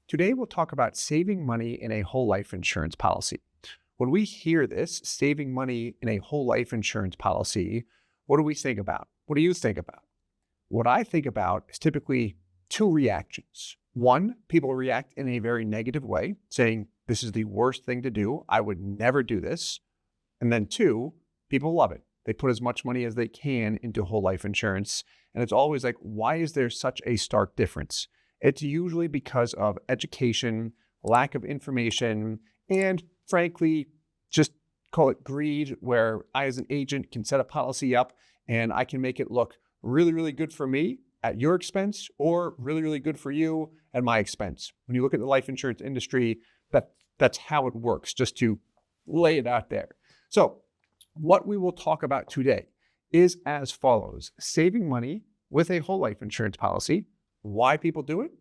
Today we'll talk about saving money in a whole life insurance policy. When we hear this, saving money in a whole life insurance policy, what do we think about? What do you think about? What I think about is typically two reactions. One, people react in a very negative way, saying, this is the worst thing to do. I would never do this. And then two, people love it. They put as much money as they can into whole life insurance. And it's always like, why is there such a stark difference? It's usually because of education, lack of information, and frankly, just call it greed, where I as an agent can set a policy up and I can make it look really, really good for me at your expense or really, really good for you at my expense. When you look at the life insurance industry, that's how it works, just to lay it out there. So what we will talk about today is as follows: saving money with a whole life insurance policy, why people do it,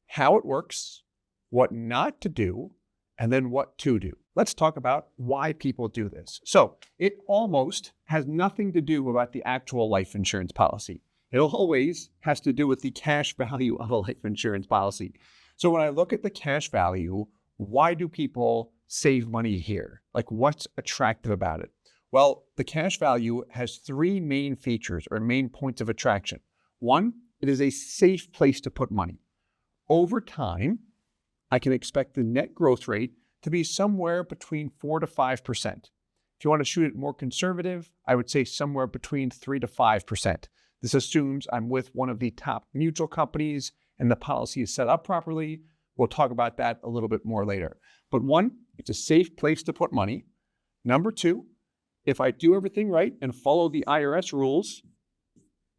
how it works, what not to do, and then what to do. Let's talk about why people do this. So it almost has nothing to do about the actual life insurance policy. It always has to do with the cash value of a life insurance policy. So when I look at the cash value, why do people save money here? Like, what's attractive about it? Well, the cash value has three main features or main points of attraction. One, it is a safe place to put money. Over time, I can expect the net growth rate to be somewhere between 4 to 5%. If you want to shoot it more conservative, I would say somewhere between 3 to 5%. This assumes I'm with one of the top mutual companies and the policy is set up properly. We'll talk about that a little bit more later. But one, it's a safe place to put money. Number two, if I do everything right and follow the IRS rules,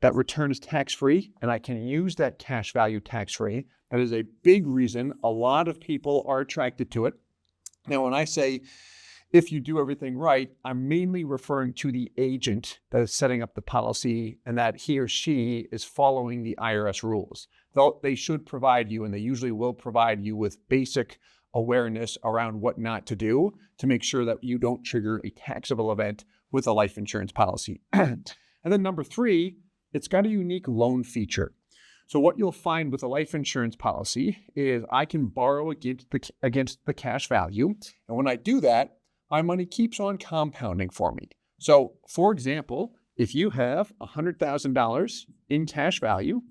that return is tax-free and I can use that cash value tax-free. That is a big reason a lot of people are attracted to it. Now, when I say if you do everything right, I'm mainly referring to the agent that is setting up the policy and that he or she is following the IRS rules. Though they should provide you, and they usually will provide you, with basic awareness around what not to do to make sure that you don't trigger a taxable event with a life insurance policy. And then number three, it's got a unique loan feature. So what you'll find with a life insurance policy is I can borrow against the cash value. And when I do that, my money keeps on compounding for me. So for example, if you have $100,000 in cash value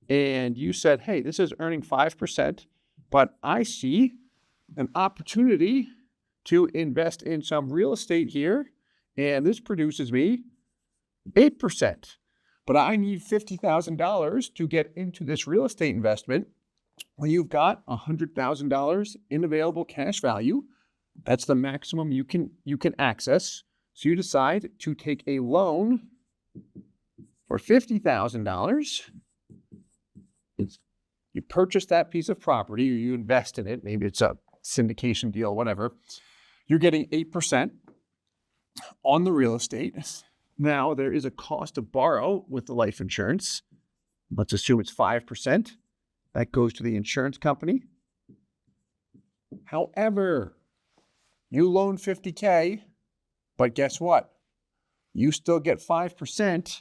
and you said, hey, this is earning 5%, but I see an opportunity to invest in some real estate here, and this produces me 8%. But I need $50,000 to get into this real estate investment. When you've got $100,000 in available cash value, that's the maximum you can access. So you decide to take a loan for $50,000. You purchase that piece of property or you invest in it. Maybe it's a syndication deal, whatever. You're getting 8% on the real estate. Now, there is a cost to borrow with the life insurance. Let's assume it's 5%. That goes to the insurance company. However, you loan $50K, but guess what? You still get 5%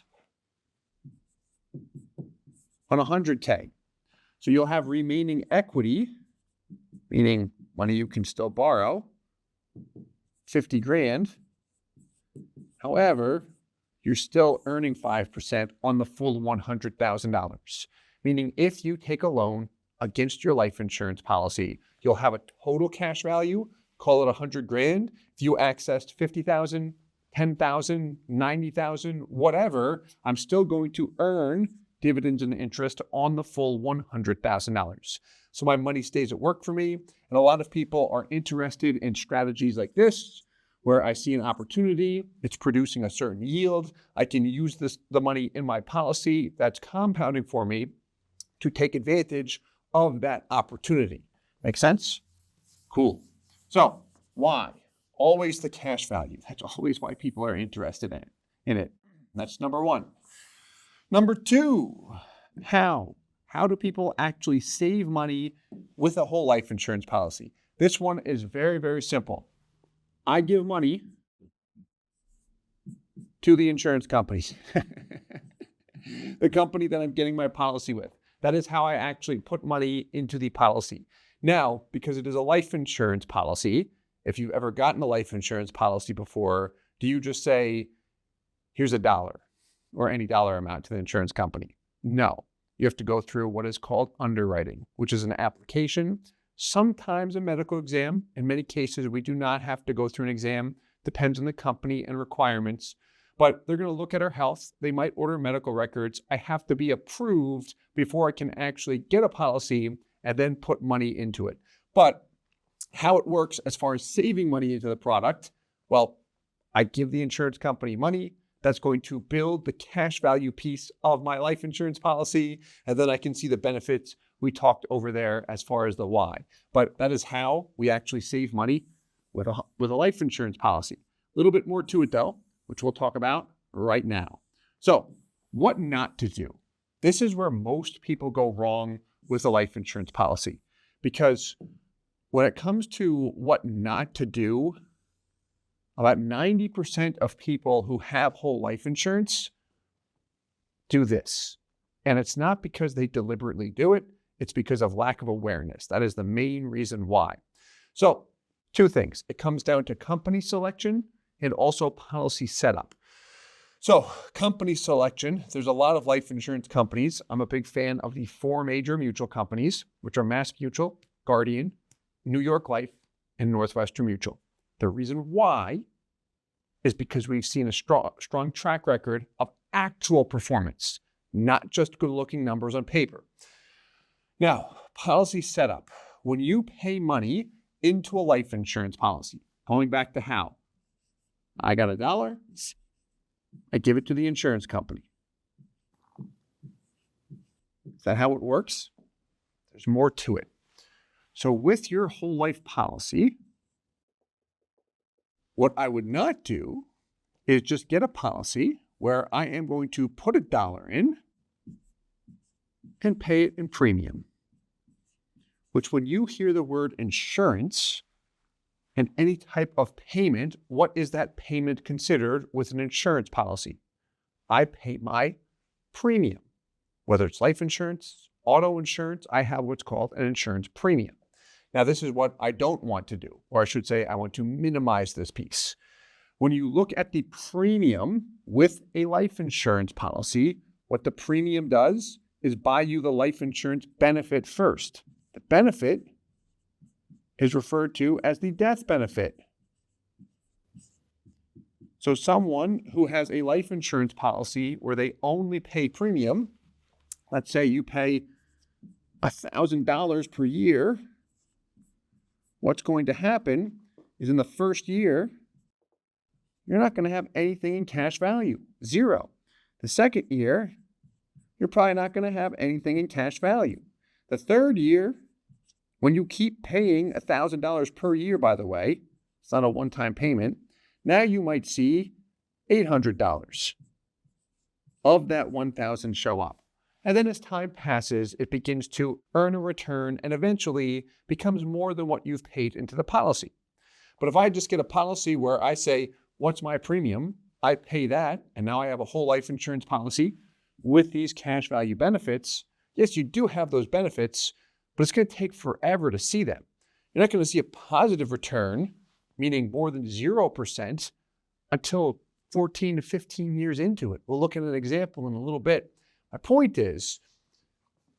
on $100K. So you'll have remaining equity, meaning money you can still borrow, 50 grand. However, you're still earning 5% on the full $100,000. Meaning if you take a loan against your life insurance policy, you'll have a total cash value, call it 100 grand. If you accessed 50,000, 10,000, 90,000, whatever, I'm still going to earn dividends and interest on the full $100,000. So my money stays at work for me. And a lot of people are interested in strategies like this, where I see an opportunity, it's producing a certain yield. I can use the money in my policy that's compounding for me to take advantage of that opportunity. Make sense? Cool. So why? Always the cash value. That's always why people are interested in it. That's number one. Number two, how? How do people actually save money with a whole life insurance policy? This one is very, very simple. I give money to the insurance companies, the company that I'm getting my policy with. That is how I actually put money into the policy. Now, because it is a life insurance policy, if you've ever gotten a life insurance policy before, do you just say, here's $1 or any dollar amount to the insurance company? No. You have to go through what is called underwriting, which is an application, sometimes a medical exam. In many cases, we do not have to go through an exam. Depends on the company and requirements. But they're going to look at our health. They might order medical records. I have to be approved before I can actually get a policy and then put money into it. But how it works as far as saving money into the product, well, I give the insurance company money. That's going to build the cash value piece of my life insurance policy. And then I can see the benefits we talked over there as far as the why. But that is how we actually save money with a life insurance policy. A little bit more to it though, which we'll talk about right now. So what not to do. This is where most people go wrong with a life insurance policy, because when it comes to what not to do, about 90% of people who have whole life insurance do this. And it's not because they deliberately do it. It's because of lack of awareness. That is the main reason why. So 2 things. It comes down to company selection and also policy setup. So company selection, there's a lot of life insurance companies. I'm a big fan of the 4 major mutual companies, which are Mass Mutual, Guardian, New York Life, and Northwestern Mutual. The reason why is because we've seen a strong track record of actual performance, not just good-looking numbers on paper. Now, policy setup. When you pay money into a life insurance policy, going back to how, I got $1, I give it to the insurance company. Is that how it works? There's more to it. So with your whole life policy, what I would not do is just get a policy where I am going to put $1 in and pay it in premium. Which when you hear the word insurance and any type of payment, what is that payment considered with an insurance policy? I pay my premium. Whether it's life insurance, auto insurance, I have what's called an insurance premium. Now, this is what I don't want to do, or I should say I want to minimize this piece. When you look at the premium with a life insurance policy, what the premium does is buy you the life insurance benefit first. The benefit is referred to as the death benefit. So someone who has a life insurance policy where they only pay premium, let's say you pay $1,000 per year, what's going to happen is in the first year, you're not going to have anything in cash value, 0. The second year, you're probably not going to have anything in cash value. The third year, when you keep paying $1,000 per year, by the way, it's not a one-time payment, now you might see $800 of that $1,000 show up. And then as time passes, it begins to earn a return and eventually becomes more than what you've paid into the policy. But if I just get a policy where I say, what's my premium? I pay that, and now I have a whole life insurance policy with these cash value benefits. Yes, you do have those benefits, but it's going to take forever to see them. You're not going to see a positive return, meaning more than 0%, until 14 to 15 years into it. We'll look at an example in a little bit. My point is,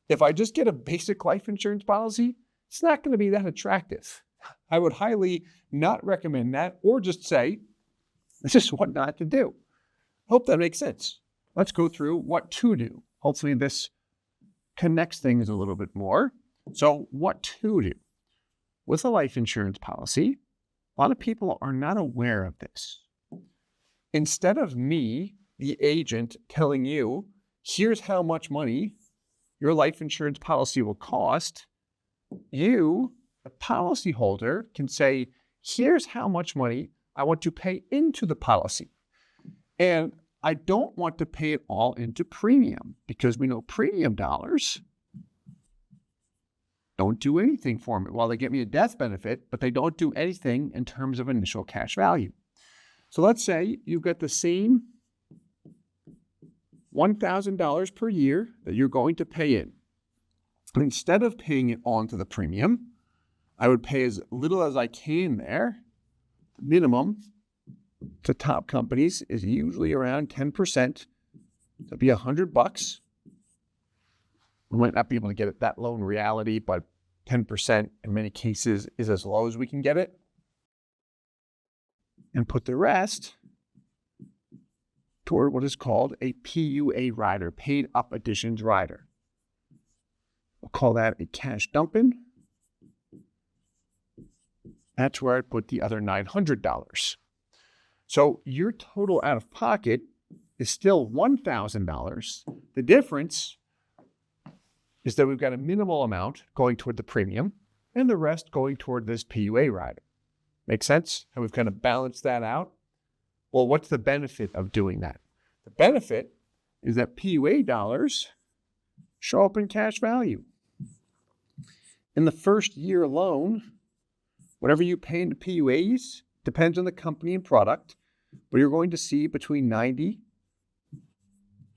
if I just get a basic life insurance policy, it's not going to be that attractive. I would highly not recommend that, or just say, this is what not to do. Hope that makes sense. Let's go through what to do. Hopefully this connects things a little bit more. So what to do? With a life insurance policy, a lot of people are not aware of this. Instead of me, the agent, telling you, here's how much money your life insurance policy will cost, you, the policyholder, can say, here's how much money I want to pay into the policy. And I don't want to pay it all into premium, because we know premium dollars don't do anything for me. Well, they get me a death benefit, but they don't do anything in terms of initial cash value. So let's say you've got the same $1,000 per year that you're going to pay in. And instead of paying it on to the premium, I would pay as little as I can there. The minimum to top companies is usually around 10%. That'd be $100. We might not be able to get it that low in reality, but 10% in many cases is as low as we can get it. And put the rest toward what is called a PUA rider, paid up additions rider. We'll call that a cash dumping. That's where I'd put the other $900. So your total out of pocket is still $1,000. The difference is that we've got a minimal amount going toward the premium and the rest going toward this PUA rider. Make sense? How we've kind of balanced that out? Well, what's the benefit of doing that? The benefit is that PUA dollars show up in cash value. In the first year alone, whatever you pay into PUAs depends on the company and product, but you're going to see between 90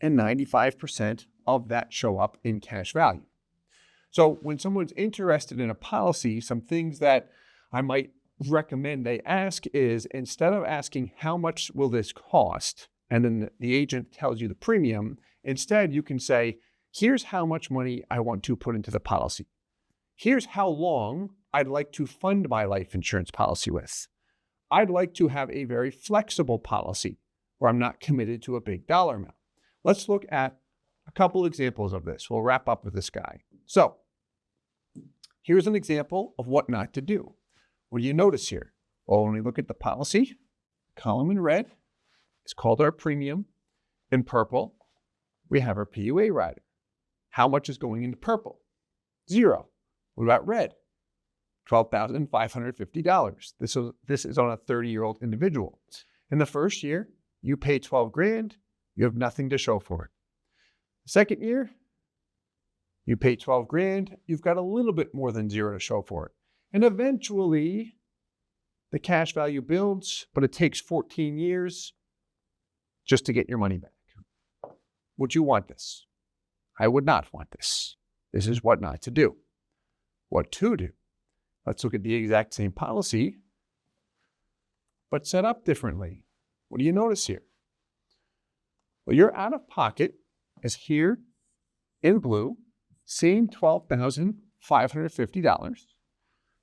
and 95% of that show up in cash value. So when someone's interested in a policy, some things that I might recommend they ask is, instead of asking how much will this cost, and then the agent tells you the premium, instead you can say, here's how much money I want to put into the policy. Here's how long I'd like to fund my life insurance policy with. I'd like to have a very flexible policy where I'm not committed to a big dollar amount. Let's look at a couple examples of this. We'll wrap up with this guy. So here's an example of what not to do. What do you notice here? Well, when we look at the policy, column in red is called our premium. In purple, we have our PUA rider. How much is going into purple? 0. What about red? $12,550. This is on a 30-year-old individual. In the first year, you pay $12,000. You have nothing to show for it. The second year, you pay $12,000. You've got a little bit more than 0 to show for it. And eventually, the cash value builds, but it takes 14 years just to get your money back. Would you want this? I would not want this. This is what not to do. What to do? Let's look at the exact same policy, but set up differently. What do you notice here? Well, your out-of-pocket is here in blue, same $12,550.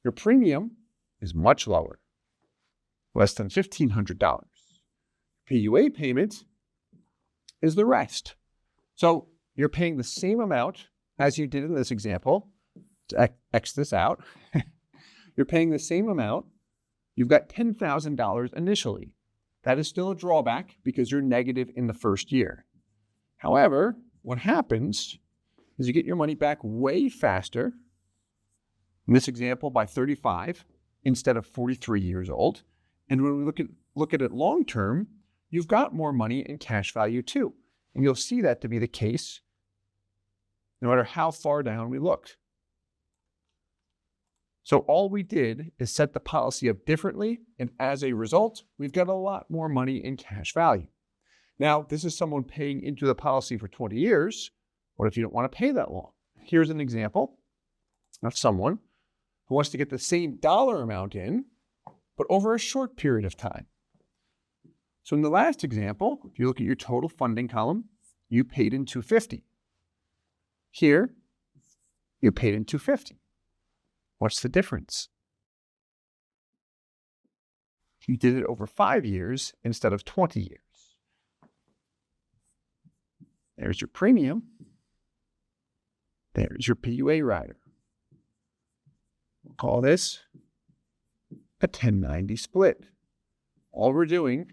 Your premium is much lower, less than $1,500. PUA payment is the rest. So you're paying the same amount as you did in this example. To X this out, you're paying the same amount. You've got $10,000 initially. That is still a drawback because you're negative in the first year. However, what happens is you get your money back way faster. In this example, by 35 instead of 43 years old. And when we look at it long term, you've got more money in cash value too. And you'll see that to be the case no matter how far down we looked. So all we did is set the policy up differently, and as a result, we've got a lot more money in cash value. Now, this is someone paying into the policy for 20 years. What if you don't want to pay that long? Here's an example of someone who wants to get the same dollar amount in, but over a short period of time. So in the last example, if you look at your total funding column, you paid in $250. Here, you paid in $250. What's the difference? You did it over 5 years instead of 20 years. There's your premium. There's your PUA rider. We'll call this a 1090 split. All we're doing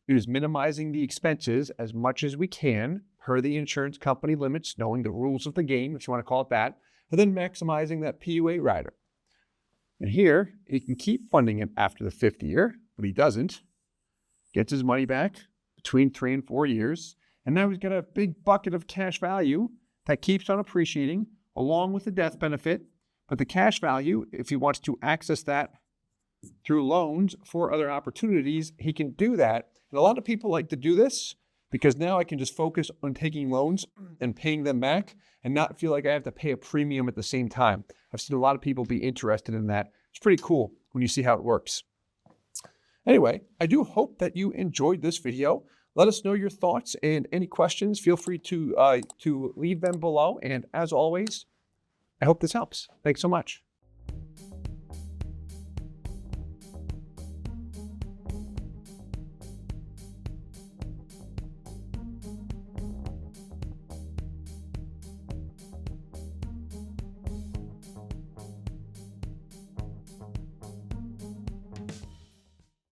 is minimizing the expenses as much as we can per the insurance company limits, knowing the rules of the game, if you want to call it that, and then maximizing that PUA rider. And here, he can keep funding it after the 5th year, but he doesn't. Gets his money back between 3 and 4 years, and now he's got a big bucket of cash value that keeps on appreciating along with the death benefit. But the cash value, if he wants to access that through loans for other opportunities, he can do that. And a lot of people like to do this because now I can just focus on taking loans and paying them back and not feel like I have to pay a premium at the same time. I've seen a lot of people be interested in that. It's pretty cool when you see how it works. Anyway, I do hope that you enjoyed this video. Let us know your thoughts and any questions. Feel free to leave them below. And as always, I hope this helps. Thanks so much.